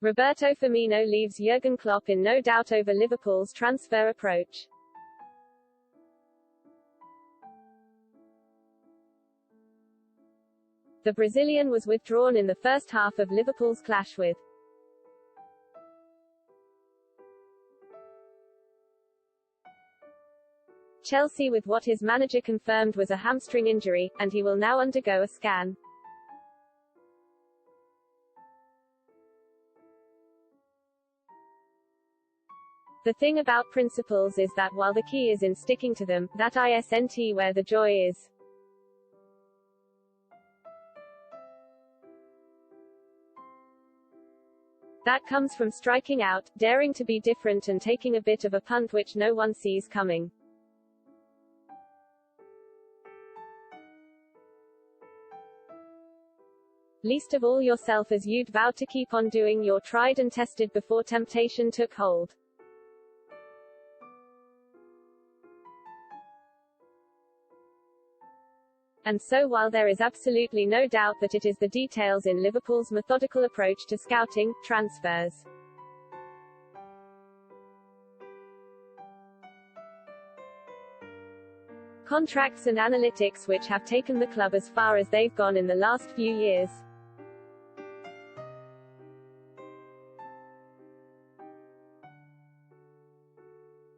Roberto Firmino leaves Jurgen Klopp in no doubt over Liverpool's transfer approach. The Brazilian was withdrawn in the first half of Liverpool's clash with Chelsea with what his manager confirmed was a hamstring injury, and he will now undergo a scan. The thing about principles is that while the key is in sticking to them, that isn't where the joy is. That comes from striking out, daring to be different and taking a bit of a punt which no one sees coming. Least of all yourself, as you'd vowed to keep on doing your tried and tested before temptation took hold. And so while there is absolutely no doubt that it is the details in Liverpool's methodical approach to scouting, transfers, contracts and analytics which have taken the club as far as they've gone in the last few years,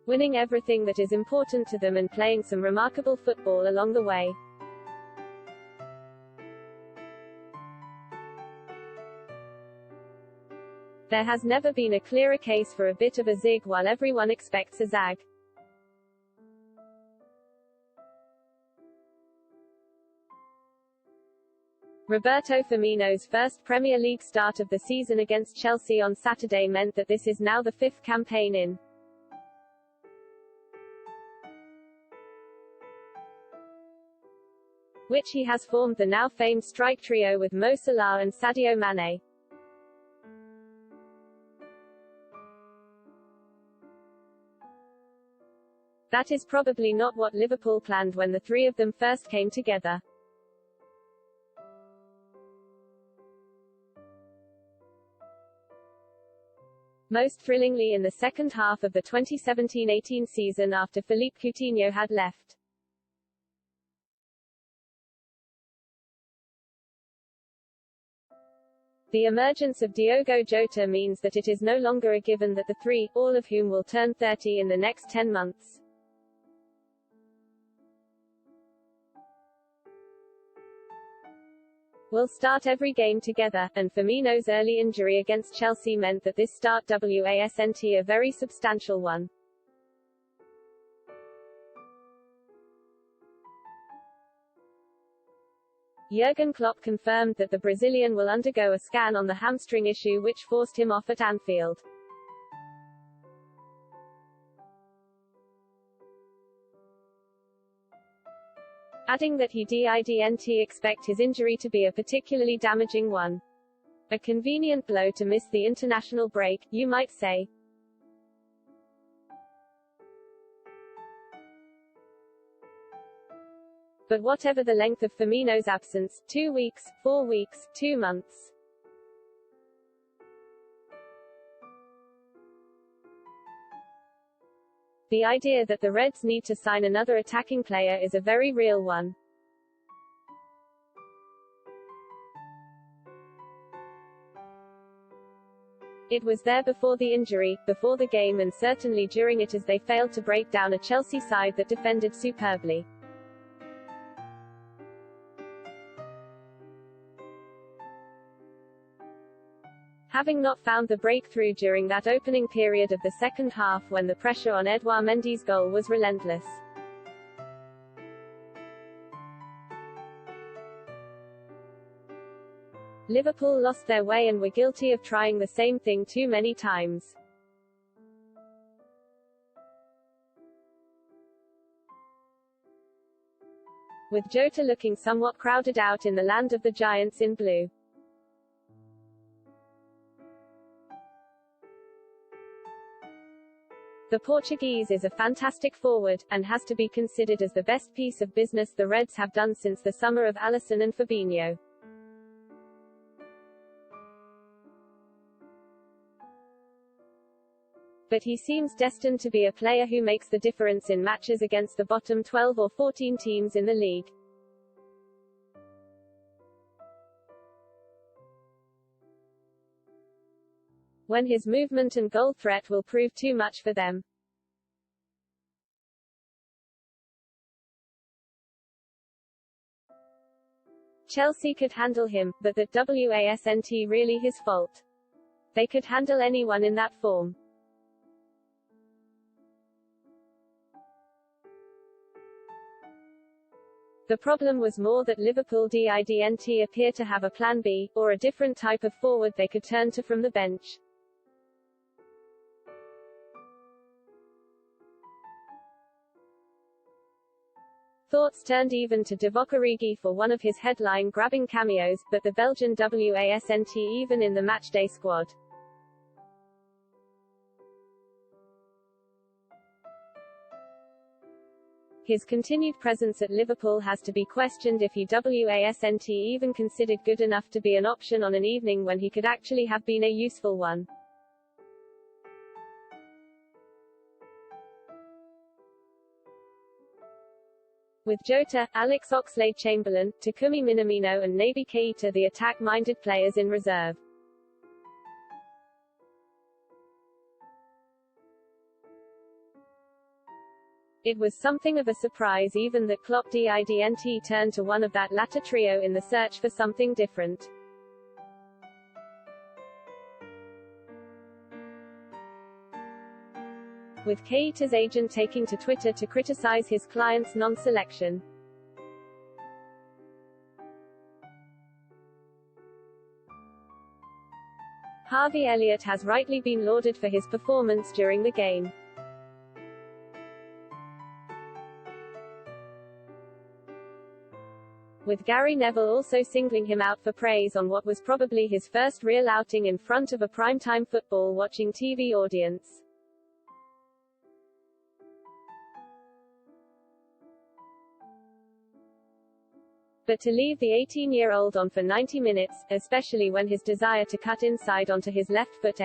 winning everything that is important to them and playing some remarkable football along the way. There has never been a clearer case for a bit of a zig while everyone expects a zag. Roberto Firmino's first Premier League start of the season against Chelsea on Saturday meant that this is now the fifth campaign in which he has formed the now famed strike trio with Mo Salah and Sadio Mane. That is probably not what Liverpool planned when the three of them first came together. Most thrillingly in the second half of the 2017-18 season after Philippe Coutinho had left. The emergence of Diogo Jota means that it is no longer a given that the three, all of whom will turn 30 in the next 10 months, will start every game together, and Firmino's early injury against Chelsea meant that this start wasn't a very substantial one. Jurgen Klopp confirmed that the Brazilian will undergo a scan on the hamstring issue which forced him off at Anfield. Adding that he didn't expect his injury to be a particularly damaging one. A convenient blow to miss the international break, you might say. But whatever the length of Firmino's absence, 2 weeks, 4 weeks, 2 months, the idea that the Reds need to sign another attacking player is a very real one. It was there before the injury, before the game and certainly during it as they failed to break down a Chelsea side that defended superbly. Having not found the breakthrough during that opening period of the second half when the pressure on Edouard Mendy's goal was relentless. Liverpool lost their way and were guilty of trying the same thing too many times. With Jota looking somewhat crowded out in the land of the giants in blue. The Portuguese is a fantastic forward, and has to be considered as the best piece of business the Reds have done since the summer of Alisson and Fabinho. But he seems destined to be a player who makes the difference in matches against the bottom 12 or 14 teams in the league. When his movement and goal threat will prove too much for them. Chelsea could handle him, but that wasn't really his fault. They could handle anyone in that form. The problem was more that Liverpool didn't appear to have a plan B, or a different type of forward they could turn to from the bench. Thoughts turned even to Divock Origi for one of his headline-grabbing cameos, but the Belgian wasn't even in the matchday squad. His continued presence at Liverpool has to be questioned if he wasn't even considered good enough to be an option on an evening when he could actually have been a useful one. With Jota, Alex Oxlade-Chamberlain, Takumi Minamino and Naby Keita the attack-minded players in reserve. It was something of a surprise even that Klopp didn't turn to one of that latter trio in the search for something different. With Keita's agent taking to Twitter to criticize his client's non-selection. Harvey Elliott has rightly been lauded for his performance during the game. With Gary Neville also singling him out for praise on what was probably his first real outing in front of a primetime football-watching TV audience. But to leave the 18-year-old on for 90 minutes, especially when his desire to cut inside onto his left foot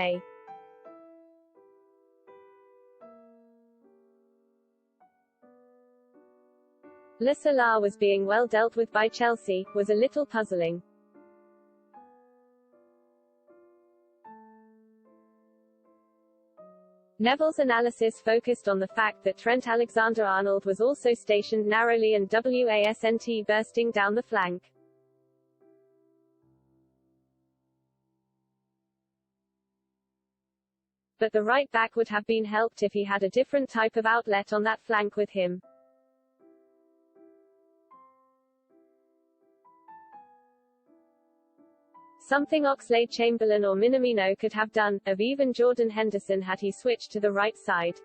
Le Salah was being well dealt with by Chelsea, was a little puzzling. Neville's analysis focused on the fact that Trent Alexander-Arnold was also stationed narrowly and wasn't bursting down the flank. But the right back would have been helped if he had a different type of outlet on that flank with him. Something Oxlade-Chamberlain or Minamino could have done, or even Jordan Henderson had he switched to the right side.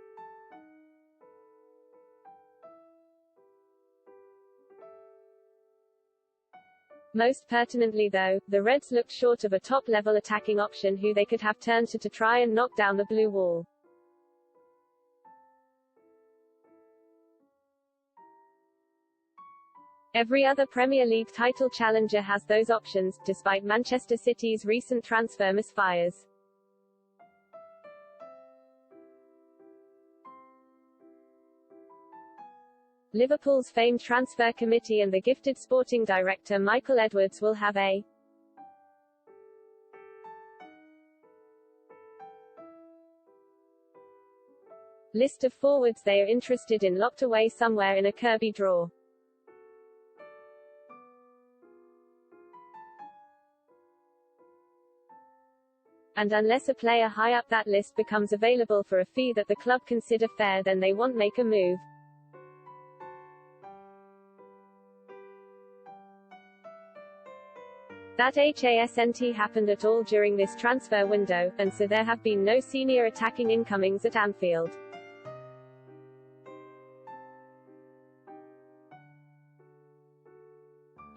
Most pertinently though, the Reds looked short of a top-level attacking option who they could have turned to try and knock down the blue wall. Every other Premier League title challenger has those options, despite Manchester City's recent transfer misfires. Liverpool's famed transfer committee and the gifted sporting director Michael Edwards will have a list of forwards they are interested in locked away somewhere in a Kirby drawer. And unless a player high up that list becomes available for a fee that the club consider fair, then they won't make a move. That hasn't happened at all during this transfer window, and so there have been no senior attacking incomings at Anfield.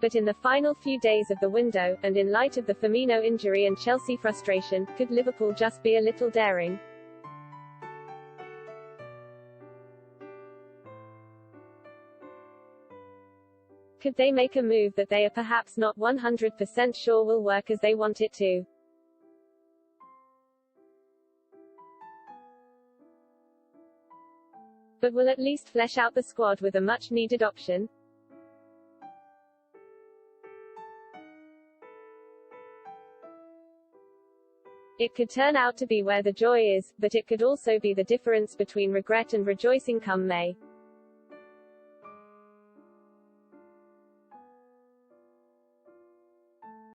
But in the final few days of the window, and in light of the Firmino injury and Chelsea frustration, could Liverpool just be a little daring? Could they make a move that they are perhaps not 100% sure will work as they want it to? but will at least flesh out the squad with a much-needed option. It could turn out to be where the joy is, but it could also be the difference between regret and rejoicing come May.